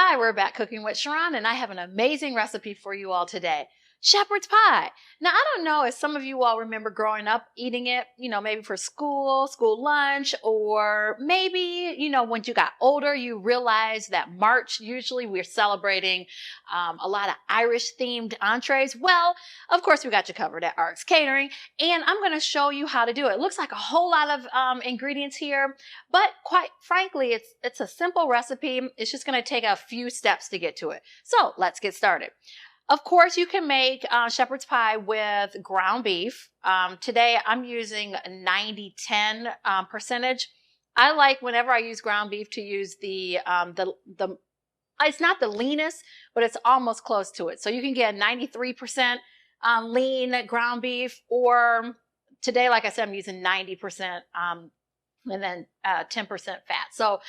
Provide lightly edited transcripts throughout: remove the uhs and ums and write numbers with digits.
Hi, we're back cooking with Sharon, and I have an amazing recipe for you all today. Shepherd's pie. Now, I don't know if some of you all remember growing up eating it, maybe for school lunch, or maybe, when you got older, you realized that March, usually we're celebrating a lot of Irish themed entrees. Well, of course, we got you covered at RX Catering, and I'm going to show you how to do it. It looks like a whole lot of ingredients here, but quite frankly, it's a simple recipe. It's just going to take a few steps to get to it. So let's get started. Of course, you can make shepherd's pie with ground beef. Today, I'm using 90-10 percentage. I like whenever I use ground beef to use the it's not the leanest, but it's almost close to it. So you can get 93% lean ground beef, or today, like I said, I'm using 90% and then 10% fat. So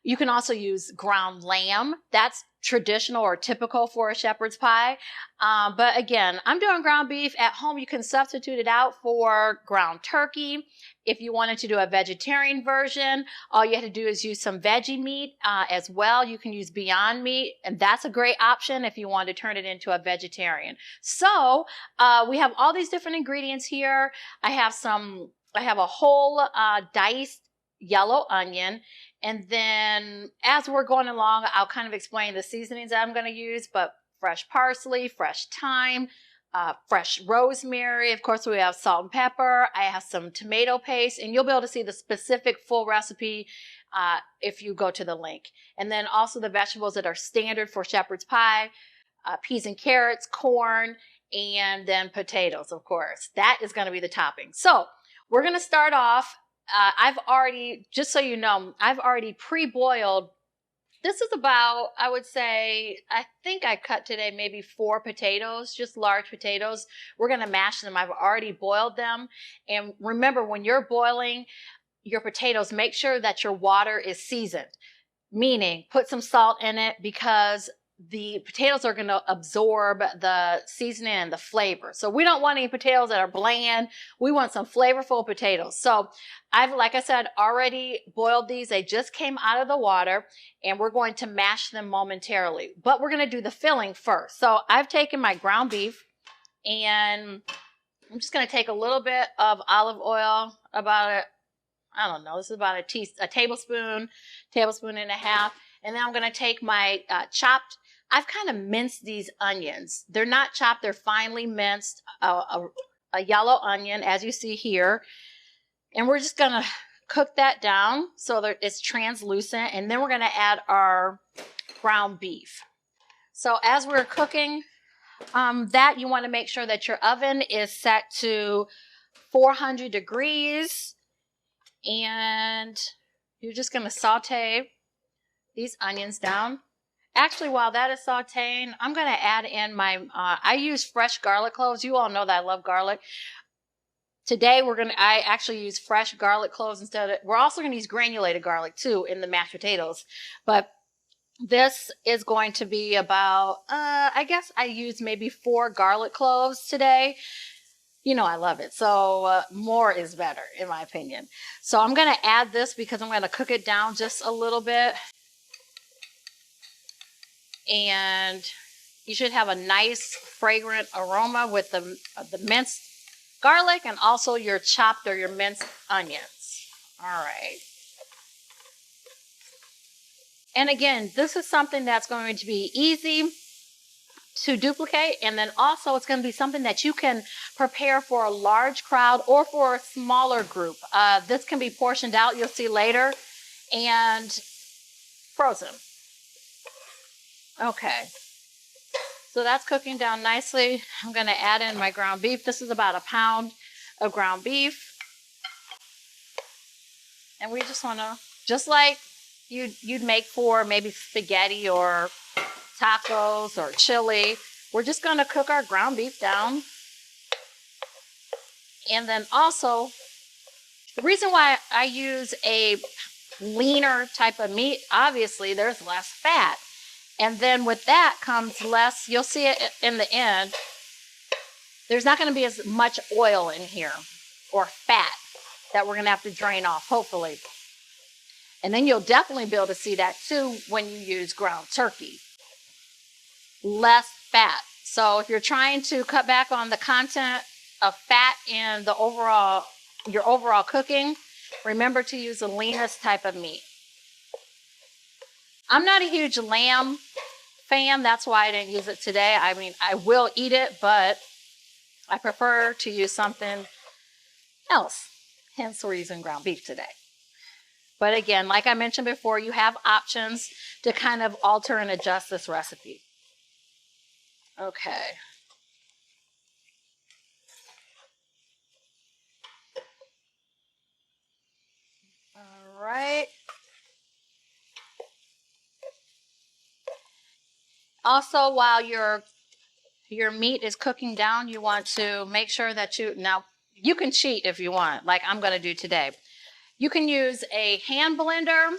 you can also use ground lamb. That's traditional or typical for a shepherd's pie. But again, I'm doing ground beef. At home, you can substitute it out for ground turkey. If you wanted to do a vegetarian version, all you have to do is use some veggie meat as well. You can use Beyond Meat, and that's a great option if you want to turn it into a vegetarian. So we have all these different ingredients here. I have a whole diced yellow onion. And then as we're going along, I'll kind of explain the seasonings that I'm going to use, but fresh parsley, fresh thyme, fresh rosemary. Of course, we have salt and pepper. I have some tomato paste, and you'll be able to see the specific full recipe if you go to the link. And then also the vegetables that are standard for shepherd's pie, peas and carrots, corn, and then potatoes, of course. That is going to be the topping. So we're going to start off. I've already, just so you know, I've already pre-boiled. This is about, I would say, I think I cut today maybe 4 potatoes, just large potatoes. We're going to mash them. I've already boiled them. And remember, when you're boiling your potatoes, make sure that your water is seasoned, meaning put some salt in it, because the potatoes are going to absorb the seasoning and the flavor. So we don't want any potatoes that are bland. We want some flavorful potatoes. So I've, like I said, already boiled these. They just came out of the water, and we're going to mash them momentarily. But we're going to do the filling first. So I've taken my ground beef, and I'm just going to take a little bit of olive oil, this is about a tablespoon and a half. And then I'm going to take my I've kind of minced these onions. They're not chopped, they're finely minced, a yellow onion, as you see here. And we're just going to cook that down so that it's translucent. And then we're going to add our ground beef. So as we're cooking that, you want to make sure that your oven is set to 400 degrees. And you're just going to saute these onions down. Actually, while that is sauteing, I'm going to add in I use fresh garlic cloves. You all know that I love garlic. Today, I actually use fresh garlic cloves we're also going to use granulated garlic too in the mashed potatoes. But this is going to be about, I guess I used maybe 4 garlic cloves today. I love it. So more is better, in my opinion. So I'm going to add this because I'm going to cook it down just a little bit. And you should have a nice fragrant aroma with the minced garlic and also your chopped or your minced onions. All right. And again, this is something that's going to be easy to duplicate, and then also it's going to be something that you can prepare for a large crowd or for a smaller group. This can be portioned out, you'll see later, and frozen. Okay, so that's cooking down nicely. I'm going to add in my ground beef. This is about 1 pound of ground beef. And we just want to, just like you'd make for maybe spaghetti or tacos or chili, we're just going to cook our ground beef down. And then also, the reason why I use a leaner type of meat, obviously there's less fat. And then with that comes less, you'll see it in the end, there's not going to be as much oil in here or fat that we're going to have to drain off, hopefully. And then you'll definitely be able to see that too when you use ground turkey. Less fat. So if you're trying to cut back on the content of fat in the your overall cooking, remember to use the leanest type of meat. I'm not a huge lamb fan. That's why I didn't use it today. I mean, I will eat it, but I prefer to use something else. Hence, we're using ground beef today. But again, like I mentioned before, you have options to kind of alter and adjust this recipe. Okay. All right. Also, while your meat is cooking down, you want to make sure that now you can cheat if you want, like I'm going to do today. You can use a hand blender,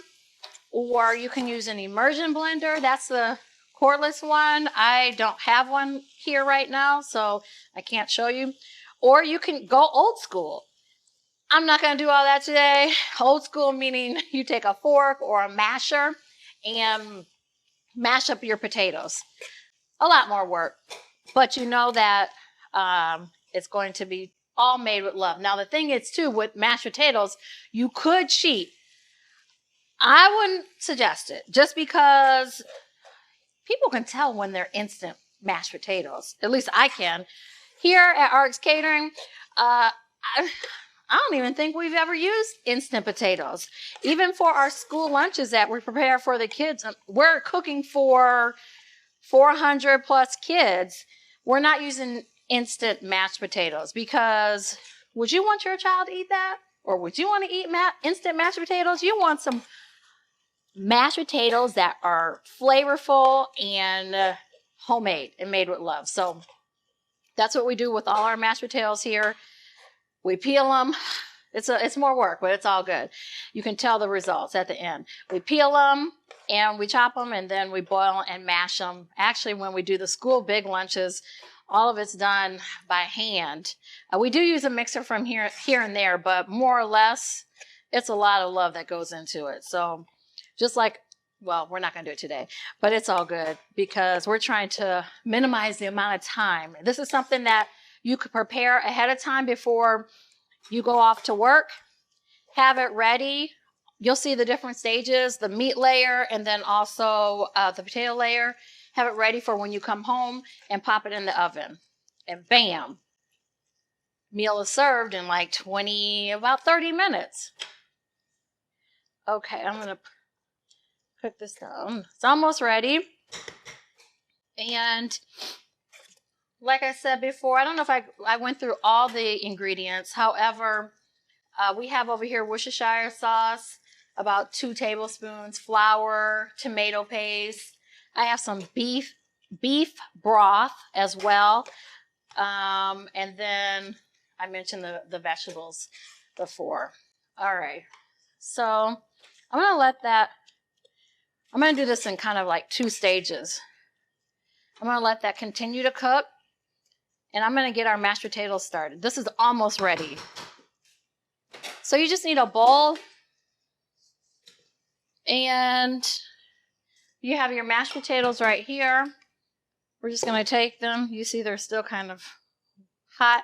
or you can use an immersion blender. That's the cordless one. I don't have one here right now, so I can't show you. Or you can go old school. I'm not going to do all that today. Old school meaning you take a fork or a masher and mash up your potatoes. A lot more work, but you know that it's going to be all made with love. Now, the thing is, too, with mashed potatoes, you could cheat. I wouldn't suggest it, just because people can tell when they're instant mashed potatoes. At least I can. Here at RX Catering, I don't even think we've ever used instant potatoes. Even for our school lunches that we prepare for the kids, we're cooking for 400 plus kids. We're not using instant mashed potatoes, because would you want your child to eat that? Or would you want to eat instant mashed potatoes? You want some mashed potatoes that are flavorful and homemade and made with love. So that's what we do with all our mashed potatoes here. We peel them. It's more work, but it's all good. You can tell the results at the end. We peel them and we chop them, and then we boil and mash them. Actually, when we do the school big lunches, all of it's done by hand. We do use a mixer from here and there, but more or less, it's a lot of love that goes into it. So just like, well, we're not going to do it today, but it's all good because we're trying to minimize the amount of time. This is something that you could prepare ahead of time before you go off to work. Have it ready. You'll see the different stages, the meat layer, and then also the potato layer. Have it ready for when you come home and pop it in the oven. And bam, meal is served in like about 30 minutes. Okay, I'm going to cook this down. It's almost ready. And like I said before, I don't know if I went through all the ingredients. However, we have over here Worcestershire sauce, about 2 tablespoons, flour, tomato paste. I have some beef broth as well. And then I mentioned the vegetables before. All right. So I'm going to do this in kind of like 2 stages. I'm going to let that continue to cook. And I'm going to get our mashed potatoes started. This is almost ready. So you just need a bowl. And you have your mashed potatoes right here. We're just going to take them. You see they're still kind of hot.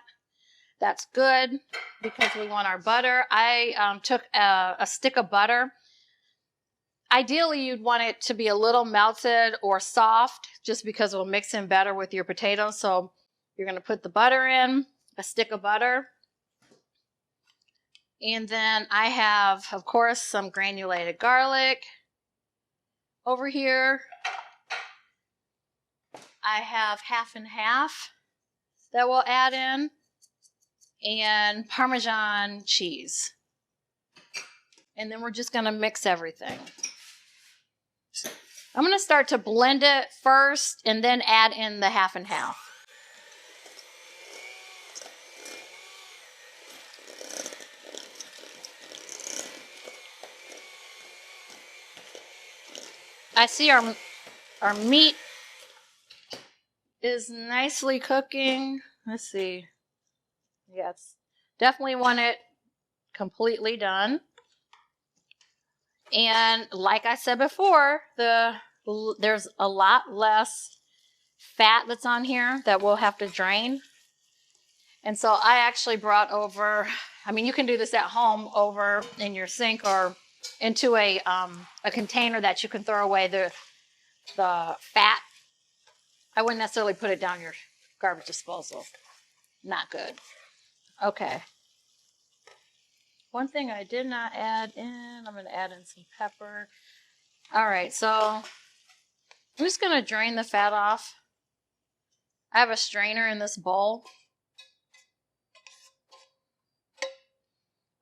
That's good because we want our butter. I took a stick of butter. Ideally, you'd want it to be a little melted or soft just because it will mix in better with your potatoes. So you're going to put the butter in, a stick of butter. And then I have, of course, some granulated garlic over here. I have half and half that we'll add in, and Parmesan cheese. And then we're just going to mix everything. I'm going to start to blend it first and then add in the half and half. I see our meat is nicely cooking. Let's see. Yes, definitely want it completely done. And like I said before, there's a lot less fat that's on here that we'll have to drain. And so I actually brought over, I mean, you can do this at home over in your sink or into a container that you can throw away the fat. I wouldn't necessarily put it down your garbage disposal. Not good. Okay. One thing I did not add in, I'm going to add in some pepper. All right, so I'm just going to drain the fat off. I have a strainer in this bowl.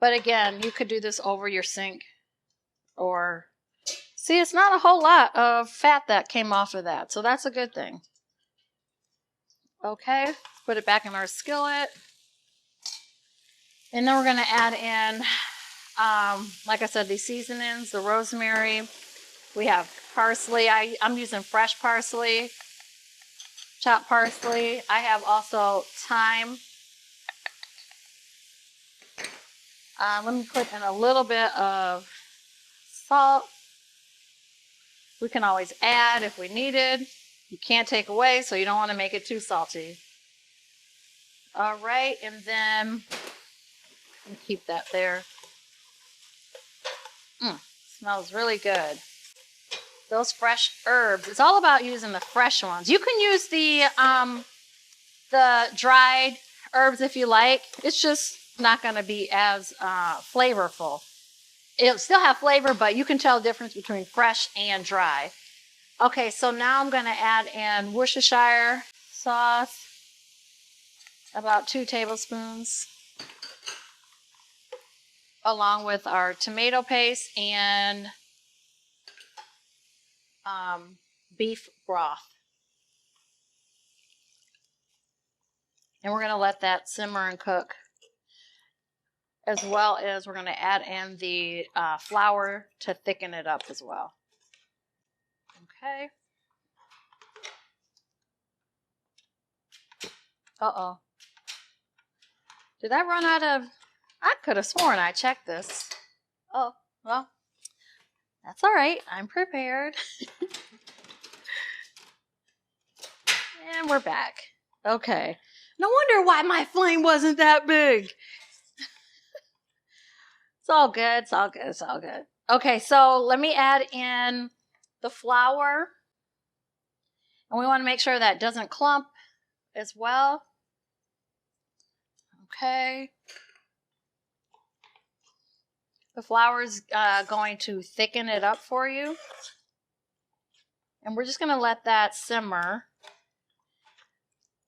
But again, you could do this over your sink or... See, it's not a whole lot of fat that came off of that, so that's a good thing. Okay, put it back in our skillet. And then we're going to add in, like I said, these seasonings, the rosemary. We have parsley. I'm using fresh parsley, chopped parsley. I have also thyme. Let me put in a little bit of salt. We can always add if we needed. You can't take away, so you don't want to make it too salty. All right, and then keep that there. Smells really good. Those fresh herbs. It's all about using the fresh ones. You can use the dried herbs if you like. It's just not going to be as flavorful. It'll still have flavor, but you can tell the difference between fresh and dry. Okay, so now I'm going to add in Worcestershire sauce, about 2 tablespoons, along with our tomato paste and beef broth. And we're going to let that simmer and cook, as well as we're going to add in the flour to thicken it up as well. Okay. Uh-oh. Did I run out of... I could have sworn I checked this. Oh, well, that's all right. I'm prepared. And we're back. Okay. No wonder why my flame wasn't that big. It's all good. It's all good. It's all good. Okay, so let me add in the flour. And we want to make sure that doesn't clump as well. Okay. The flour is going to thicken it up for you. And we're just going to let that simmer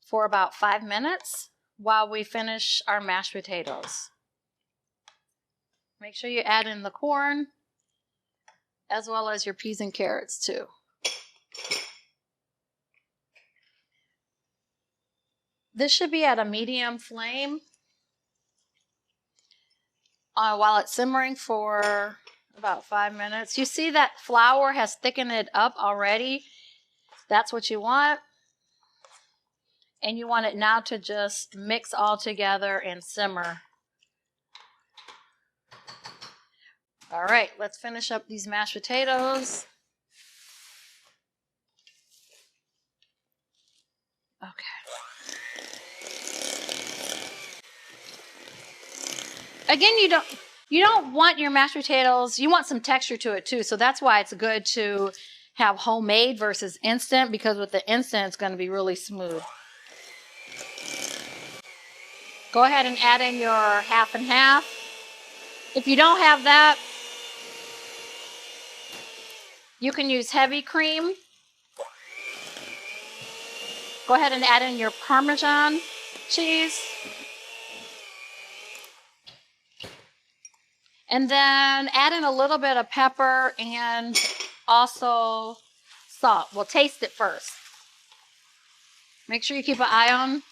for about 5 minutes while we finish our mashed potatoes. Make sure you add in the corn as well as your peas and carrots too. This should be at a medium flame while it's simmering for about 5 minutes. You see that flour has thickened it up already. That's what you want. And you want it now to just mix all together and simmer. All right, let's finish up these mashed potatoes. Okay. Again, you don't want your mashed potatoes, you want some texture to it too. So that's why it's good to have homemade versus instant, because with the instant it's going to be really smooth. Go ahead and add in your half and half. If you don't have that, you can use heavy cream. Go ahead and add in your Parmesan cheese. And then add in a little bit of pepper and also salt. We'll taste it first. Make sure you keep an eye on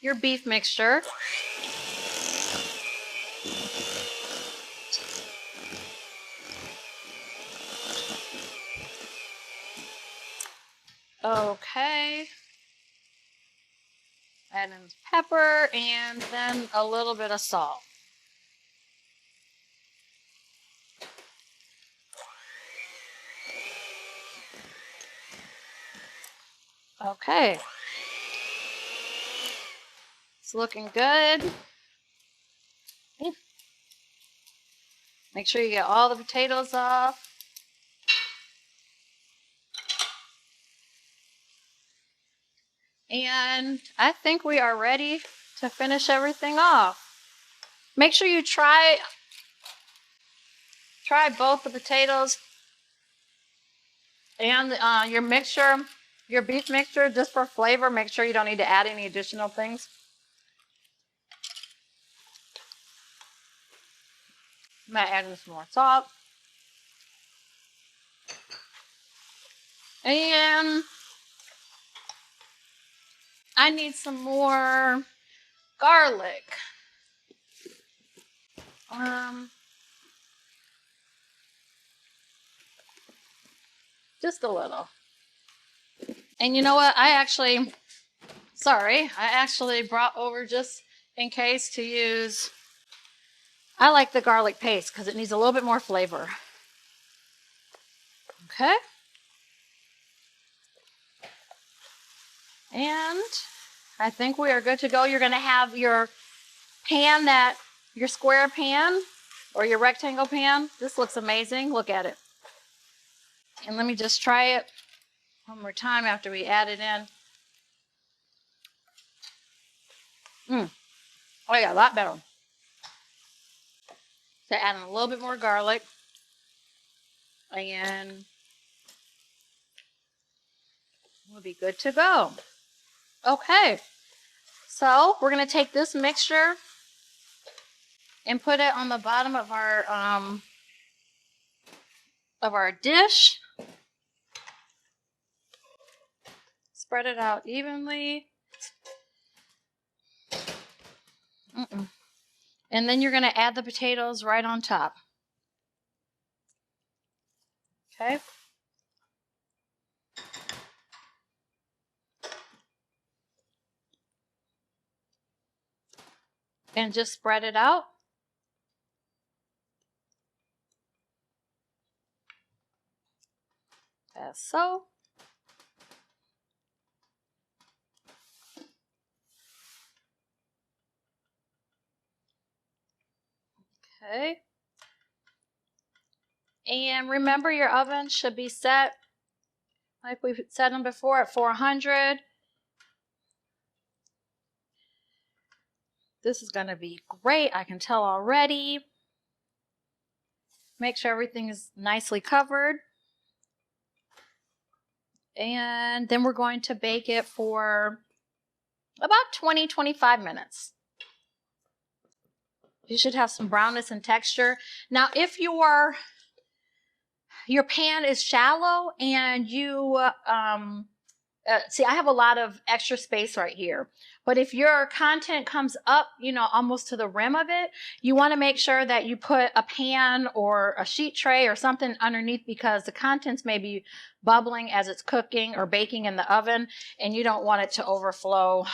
your beef mixture. Okay. Add in pepper and then a little bit of salt. Okay. It's looking good. Make sure you get all the potatoes off. And I think we are ready to finish everything off. Make sure you try both the potatoes and your mixture, your beef mixture, just for flavor. Make sure you don't need to add any additional things. I might add in some more salt. And I need some more garlic. Just a little. And you know what? I actually brought over just in case to use. I like the garlic paste because it needs a little bit more flavor. Okay. And I think we are good to go. You're going to have your pan, your square pan or your rectangle pan. This looks amazing. Look at it. And let me just try it one more time after we add it in. Oh yeah, a lot better. So add in a little bit more garlic. And we'll be good to go. Okay. So we're going to take this mixture and put it on the bottom of our dish. Spread it out evenly. And then you're going to add the potatoes right on top. Okay. And just spread it out. As so. Okay. And remember, your oven should be set, like we've set them before, at 400. This is going to be great. I can tell already. Make sure everything is nicely covered. And then we're going to bake it for about 20-25 minutes. You should have some brownness and texture. Now, if your pan is shallow and you see, I have a lot of extra space right here. But if your content comes up, almost to the rim of it, you want to make sure that you put a pan or a sheet tray or something underneath, because the contents may be bubbling as it's cooking or baking in the oven, and you don't want it to overflow,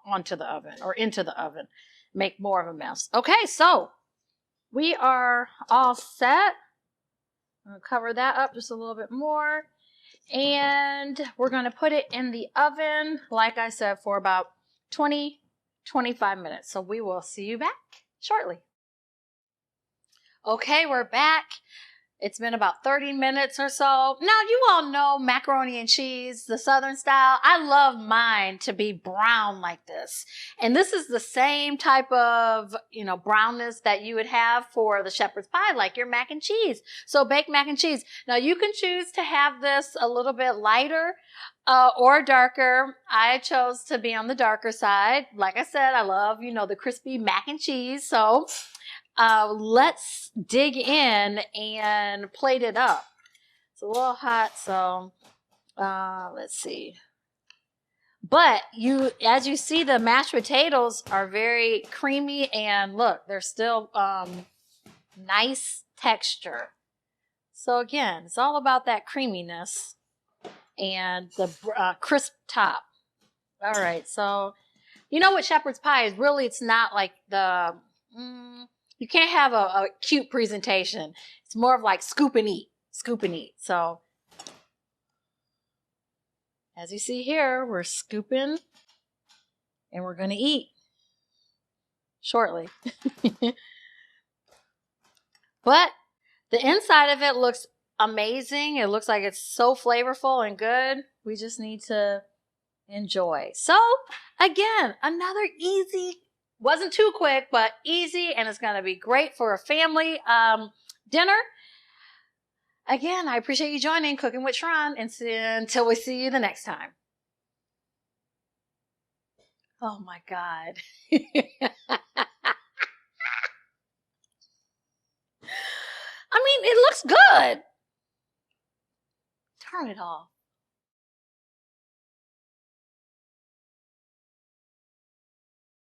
onto the oven or into the oven. Make more of a mess. Okay, so we are all set. I'm going to cover that up just a little bit more. And we're going to put it in the oven, like I said, for about 20-25 minutes. So we will see you back shortly. Okay, we're back. It's been about 30 minutes or so. Now, you all know macaroni and cheese, the Southern style. I love mine to be brown like this. And this is the same type of, brownness that you would have for the shepherd's pie, like your mac and cheese. So baked mac and cheese. Now, you can choose to have this a little bit lighter or darker. I chose to be on the darker side. Like I said, I love, the crispy mac and cheese. So let's dig in and plate it up. It's a little hot, so let's see. But as you see, the mashed potatoes are very creamy, and look, they're still nice texture. So again, it's all about that creaminess and the crisp top. All right, so what shepherd's pie is, really, it's not like the... you can't have a cute presentation. It's more of like scoop and eat. So As you see here, we're scooping and we're going to eat shortly. But the inside of it looks amazing. It looks like it's so flavorful and good. We just need to enjoy. So again, another easy, wasn't too quick, but easy, and it's going to be great for a family dinner. Again, I appreciate you joining Cooking with Sharon, and until we see you the next time. Oh my God. I mean, it looks good. Turn it off.